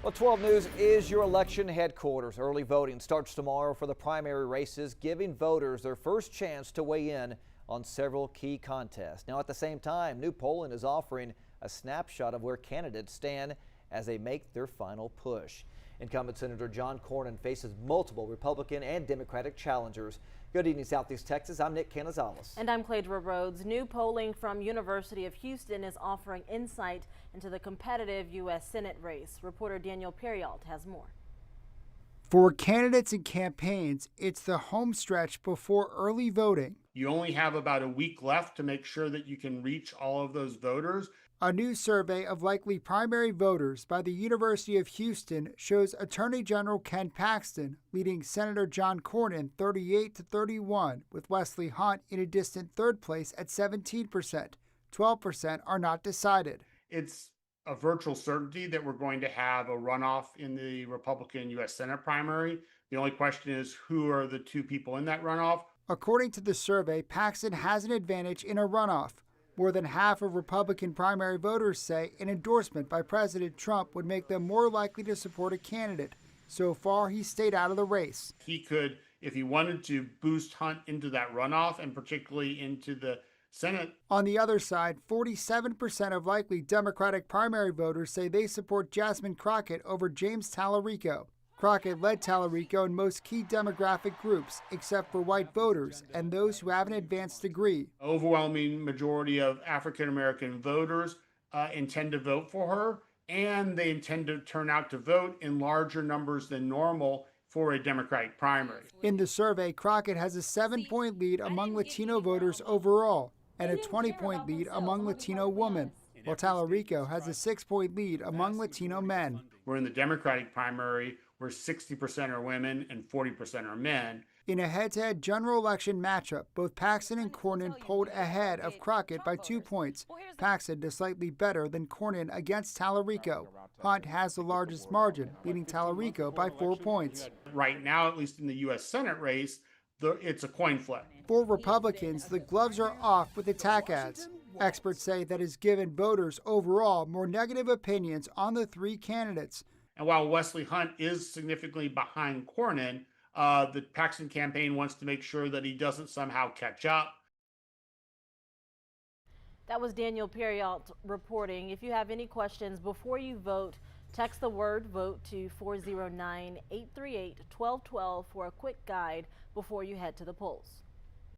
Well, 12 News is your election headquarters. Early voting starts tomorrow for the primary races, giving voters their first chance to weigh in on several key contests. Now, at the same time, new polling is offering a snapshot of where candidates stand as they make their final push. Incumbent Senator John Cornyn faces multiple Republican and Democratic challengers. Good evening, Southeast Texas. I'm Nick Canizales. And I'm Cladra Rhodes. New polling from University of Houston is offering insight into the competitive U.S. Senate race. Reporter Daniel Perrialt has more. For candidates and campaigns, it's the home stretch before early voting. You only have about a week left to make sure that you can reach all of those voters. A new survey of likely primary voters by the University of Houston shows Attorney General Ken Paxton leading Senator John Cornyn 38-31, with Wesley Hunt in a distant third place at 17%. 12% are not decided. It's a virtual certainty that we're going to have a runoff in the Republican U.S. Senate primary. The only question is, who are the two people in that runoff? According to the survey, Paxton has an advantage in a runoff. More than half of Republican primary voters say an endorsement by President Trump would make them more likely to support a candidate. So far, he stayed out of the race. He could, if he wanted to, boost Hunt into that runoff and particularly into the Senate. On the other side, 47% of likely Democratic primary voters say they support Jasmine Crockett over James Tallarico. Crockett led Tallarico in most key demographic groups, except for white voters and those who have an advanced degree. Overwhelming majority of African American voters intend to vote for her, and they intend to turn out to vote in larger numbers than normal for a Democratic primary. In the survey, Crockett has a 7-point lead among Latino voters overall and a 20-point lead among Latino women, while Tallarico has a 6-point lead among Latino men. We're in the Democratic primary, where 60% are women and 40% are men. In a head-to-head general election matchup, both Paxton and Cornyn polled ahead of Crockett by 2 points. Paxton does slightly better than Cornyn against Tallarico. Hunt has the largest margin, leading Tallarico by 4 points. Right now, at least in the U.S. Senate race, it's a coin flip. For Republicans, the gloves are off with attack ads. Experts say that has given voters overall more negative opinions on the three candidates. And while Wesley Hunt is significantly behind Cornyn, the Paxton campaign wants to make sure that he doesn't somehow catch up. That was Daniel Perrialt reporting. If you have any questions before you vote, text the word VOTE to 409-838-1212 for a quick guide before you head to the polls.